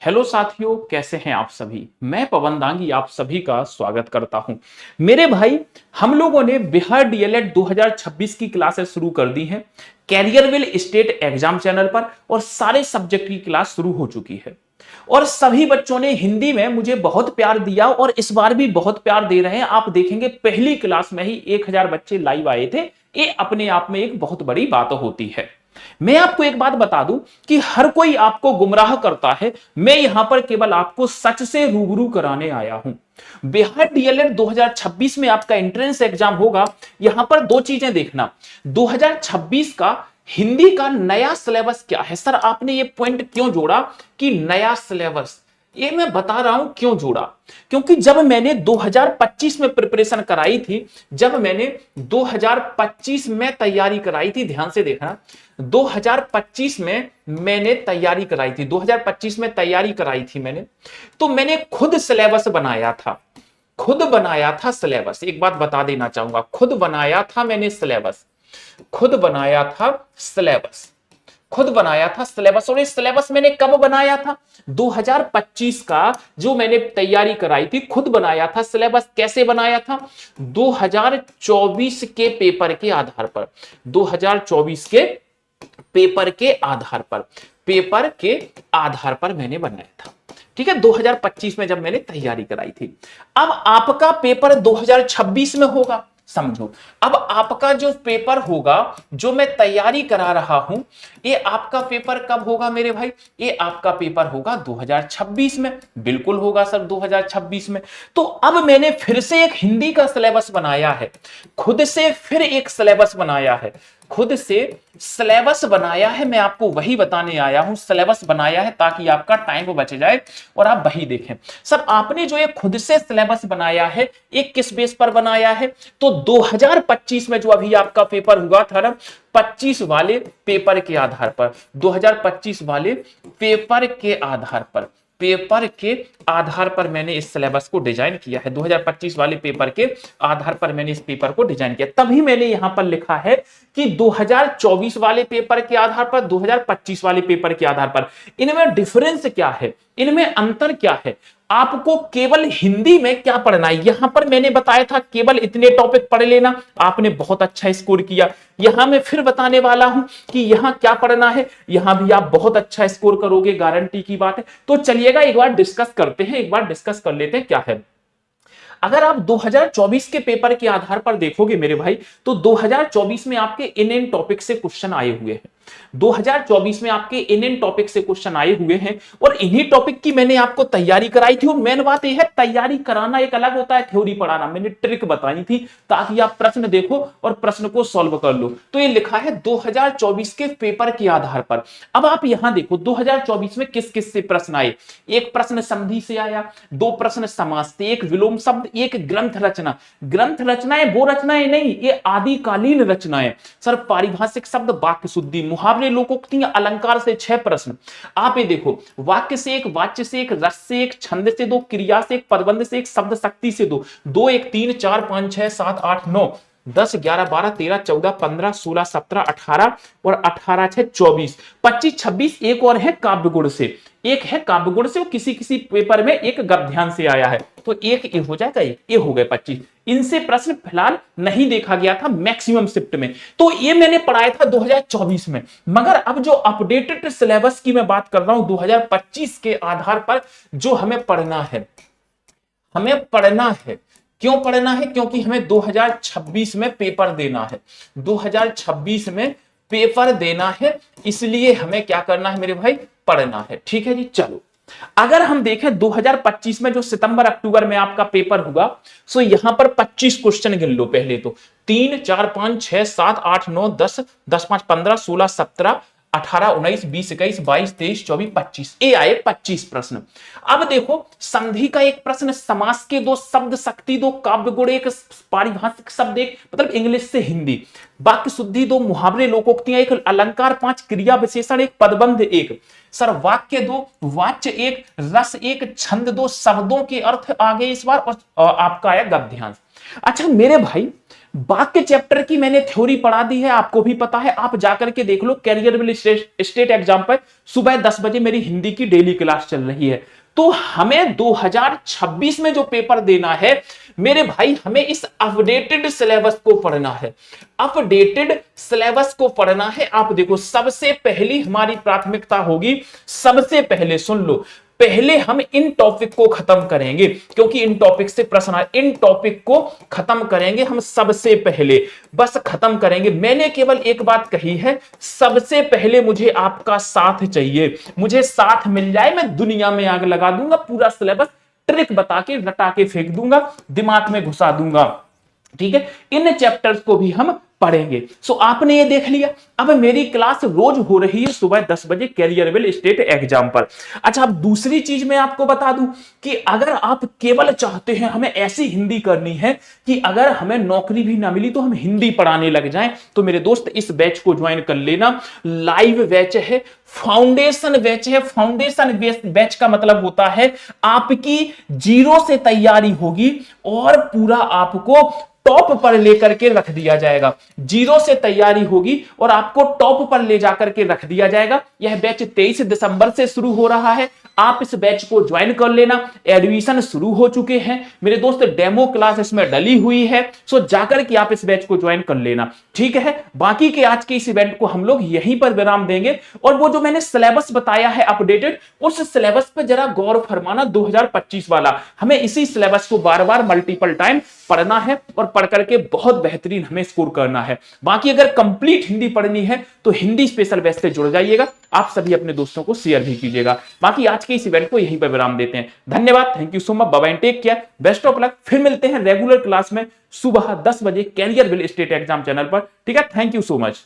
Hello साथियों, कैसे हैं आप सभी। मैं पवन दांगी आप सभी का स्वागत करता हूं। मेरे भाई, हम लोगों ने बिहार डीएलएड 2026 की क्लासेस शुरू कर दी हैं कैरियरविल स्टेट एग्जाम चैनल पर, और सारे सब्जेक्ट की क्लास शुरू हो चुकी है। और सभी बच्चों ने हिंदी में मुझे बहुत प्यार दिया और इस बार भी बहुत प्यार दे रहे हैं। आप देखेंगे पहली क्लास में ही 1000 बच्चे लाइव आए थे। ये अपने आप में एक बहुत बड़ी बात होती है। मैं आपको एक बात बता दूं कि हर कोई आपको गुमराह करता है। मैं यहां पर केवल आपको सच से रूबरू कराने आया हूं। बिहार डीएलएड 2026 में आपका एंट्रेंस एग्जाम होगा। यहां पर दो चीजें देखना। 2026 का हिंदी का नया सिलेबस क्या है। सर, आपने ये पॉइंट क्यों जोड़ा कि नया सिलेबस? ये मैं बता रहा हूं क्यों जोड़ा। क्योंकि जब मैंने 2025 में प्रिपरेशन कराई थी, जब मैंने 2025 में तैयारी कराई थी, ध्यान से देखना, 2025 में मैंने तैयारी कराई थी, 2025 में तैयारी कराई थी मैंने, तो मैंने खुद सिलेबस बनाया था। खुद बनाया था सिलेबस। एक बात बता देना चाहूंगा, खुद बनाया था मैंने सिलेबस। खुद बनाया था सिलेबस। खुद बनाया था सिलेबस। और इस सिलेबस मैंने कब बनाया था? 2025 का जो मैंने तैयारी कराई थी, खुद बनाया था सिलेबस। कैसे बनाया था? 2024 के पेपर के आधार पर। 2024 के पेपर के आधार पर, पेपर के आधार पर मैंने बनाया था। ठीक है, 2025 में जब मैंने तैयारी कराई थी। अब आपका पेपर 2026 में होगा। समझो, अब आपका जो पेपर होगा, जो मैं तैयारी करा रहा हूं, ये आपका पेपर कब होगा मेरे भाई? ये आपका पेपर होगा 2026 में। बिल्कुल होगा सर, 2026 में। तो अब मैंने फिर से एक हिंदी का सिलेबस बनाया है। खुद से फिर एक सिलेबस बनाया है। खुद से सिलेबस बनाया है। मैं आपको वही बताने आया हूं, सिलेबस बनाया है ताकि आपका टाइम बच जाए और आप वही देखें। सर, आपने जो ये खुद से सिलेबस बनाया है, एक किस बेस पर बनाया है? तो 2025 में जो अभी आपका पेपर हुआ था ना, 25 वाले पेपर के आधार पर, 2025 वाले पेपर के आधार पर, पेपर के आधार पर मैंने इस सिलेबस को डिजाइन किया है। 2025 वाले पेपर के आधार पर मैंने इस पेपर को डिजाइन किया। तभी मैंने यहां पर लिखा है कि 2024 वाले पेपर के आधार पर, 2025 वाले पेपर के आधार पर। इनमें डिफरेंस क्या है? इनमें अंतर क्या है? आपको केवल हिंदी में क्या पढ़ना है? यहां पर मैंने बताया था केवल इतने टॉपिक पढ़ लेना, आपने बहुत अच्छा स्कोर किया। यहां मैं फिर बताने वाला हूं कि यहां क्या पढ़ना है, यहां भी आप बहुत अच्छा स्कोर करोगे, गारंटी की बात है। तो चलिएगा एक बार डिस्कस करते हैं, एक बार डिस्कस कर लेते हैं क्या है। अगर आप 2024 के पेपर के आधार पर देखोगे मेरे भाई, तो 2024 में आपके इन टॉपिक से क्वेश्चन आए हुए हैं। 2024 में आपके इन टॉपिक से क्वेश्चन आए हुए हैं और इन्हीं टॉपिक की मैंने आपको तैयारी कराई थी। और मेन बात यह है, तैयारी कराना एक अलग होता है, थ्योरी पढ़ाना। मैंने ट्रिक बताई थी ताकि आप प्रश्न देखो और प्रश्न को सॉल्व कर लो। तो ये लिखा है 2024 के पेपर के आधार पर। अब आप यहां देखो 2024 में किस किस से प्रश्न आए। एक प्रश्न संधि से आया, दो प्रश्न समास से, एक विलोम शब्द, एक ग्रंथ रचना। ग्रंथ रचनाएं वो रचनाएं नहीं, ये आदिकालीन रचनाएं। सर, पारिभाषिक शब्द, वाक्य शुद्धि, मुहावरे, लोकोक्तियां, अलंकार से 6 प्रश्न। आप ये देखो, वाक्य से एक, वाच्य से एक, रस से एक, छंद से दो, क्रिया से एक, पदबंध से एक, शब्द शक्ति से दो। 2 1 3 4 5 6 7 8 9 10 11 12 13 14 15 16 17 18 और 18 6 24 25 26। एक और है काव्य गुण से, एक है काव्य गुण से, वो किसी किसी पेपर में एक गद्यांश से आया है। तो एक ये हो जाएगा, एक ये हो गए 25। इनसे प्रश्न फिलहाल नहीं देखा गया था मैक्सिमम शिफ्ट में। तो ये मैंने पढ़ाया था 2024 में। मगर अब जो अपडेटेड सिलेबस की मैं बात कर रहा हूं, 2025 के आधार पर जो हमें पढ़ना है, हमें पढ़ना है। क्यों पढ़ना है? क्योंकि हमें 2026 में पेपर देना है। 2026 में पेपर देना है, इसलिए हमें क्या करना है मेरे भाई? पढ़ना है। ठीक है जी, चलो। अगर हम देखें 2025 में जो सितंबर अक्टूबर में आपका पेपर हुआ, सो यहां पर 25 क्वेश्चन गिन लो पहले तो। 3 4 5 6 7 8 9 10 10 5 15 16 17 18 19 20 21 22 23 24 25। ए आए 25 प्रश्न। अब देखो, संधि का एक प्रश्न, समास के दो, शब्द शक्ति दो, काव्य गुण एक, पारिभाषिक शब्द एक, मतलब इंग्लिश से हिंदी, वाक्य शुद्धि दो, मुहावरे लोकोक्तियां एक, अलंकार 5, क्रिया विशेषण एक, पदबंध एक। सर, वाक्य दो, वाच्य एक, रस एक, छंद दो, शब्दों के अर्थ आ गए इस बार, और आपका आया गद्यांश। अच्छा मेरे भाई, बाकी चैप्टर की मैंने थ्योरी पढ़ा दी है, आपको भी पता है, आप जाकर के देख लो। कैरियर विल स्टेट एग्जाम पर सुबह 10 बजे मेरी हिंदी की डेली क्लास चल रही है। तो हमें 2026 में जो पेपर देना है मेरे भाई, हमें इस अपडेटेड सिलेबस को पढ़ना है, अपडेटेड सिलेबस को पढ़ना है। आप देखो, सबसे पहली हमारी प्राथमिकता होगी, सबसे पहले सुन लो, पहले हम इन टॉपिक को खत्म करेंगे, क्योंकि इन टॉपिक से प्रश्न आए, इन टॉपिक को खत्म करेंगे हम सबसे पहले, बस खत्म करेंगे। मैंने केवल एक बात कही है, सबसे पहले मुझे आपका साथ चाहिए, मुझे साथ मिल जाए, मैं दुनिया में आग लगा दूंगा, पूरा सिलेबस ट्रिक बता के रटा के फेंक दूंगा, दिमाग में घुसा दूंगा। ठीक है, इन चैप्टर्स को भी हम पढ़ेंगे। सो आपने ये देख लिया। अब मेरी क्लास रोज हो रही है सुबह 10 बजे कैरियर विल स्टेट एग्जाम पर। अच्छा, अब दूसरी चीज मैं आपको बता दूं कि अगर आप केवल चाहते हैं हमें ऐसी हिंदी करनी है कि अगर हमें नौकरी भी ना मिली तो हम हिंदी पढ़ाने लग जाएं, तो मेरे दोस्त इस बैच को ज्वाइन कर लेना। लाइव बैच है, फाउंडेशन बैच है। फाउंडेशन बैच का मतलब होता है आपकी जीरो से तैयारी होगी और पूरा आपको टॉप पर लेकर के रख दिया जाएगा। जीरो से तैयारी होगी और आपको टॉप पर ले जाकर के रख दिया जाएगा। यह बैच 23 दिसंबर से शुरू हो रहा है, आप इस बैच को ज्वाइन कर लेना। एडमिशन शुरू हो चुके हैं मेरे दोस्त, डेमो क्लास इसमें डली हुई है, सो जाकर के आप इस बैच को ज्वाइन कर लेना। ठीक है, बाकी के आज के इस इवेंट को हम लोग यहीं पर विराम देंगे, और वो जो मैंने सिलेबस बताया है अपडेटेड, उस सिलेबस पे जरा गौर फरमाना, 2025 वाला। हमें इसी सिलेबस को बार बार मल्टीपल टाइम पढ़ना है और पढ़ करके बहुत बेहतरीन हमें स्कोर करना है। बाकी अगर कंप्लीट हिंदी पढ़नी है तो हिंदी स्पेशल बैच से जुड़ जाइएगा। आप सभी अपने दोस्तों को शेयर भी कीजिएगा। बाकी आज के इस इवेंट को यहीं पर विराम देते हैं। धन्यवाद, thank you so much, bye bye, take care, best of luck. फिर मिलते हैं रेगुलर क्लास में सुबह 10 बजे career will state exam channel पर। ठीक है, थैंक यू सो मच।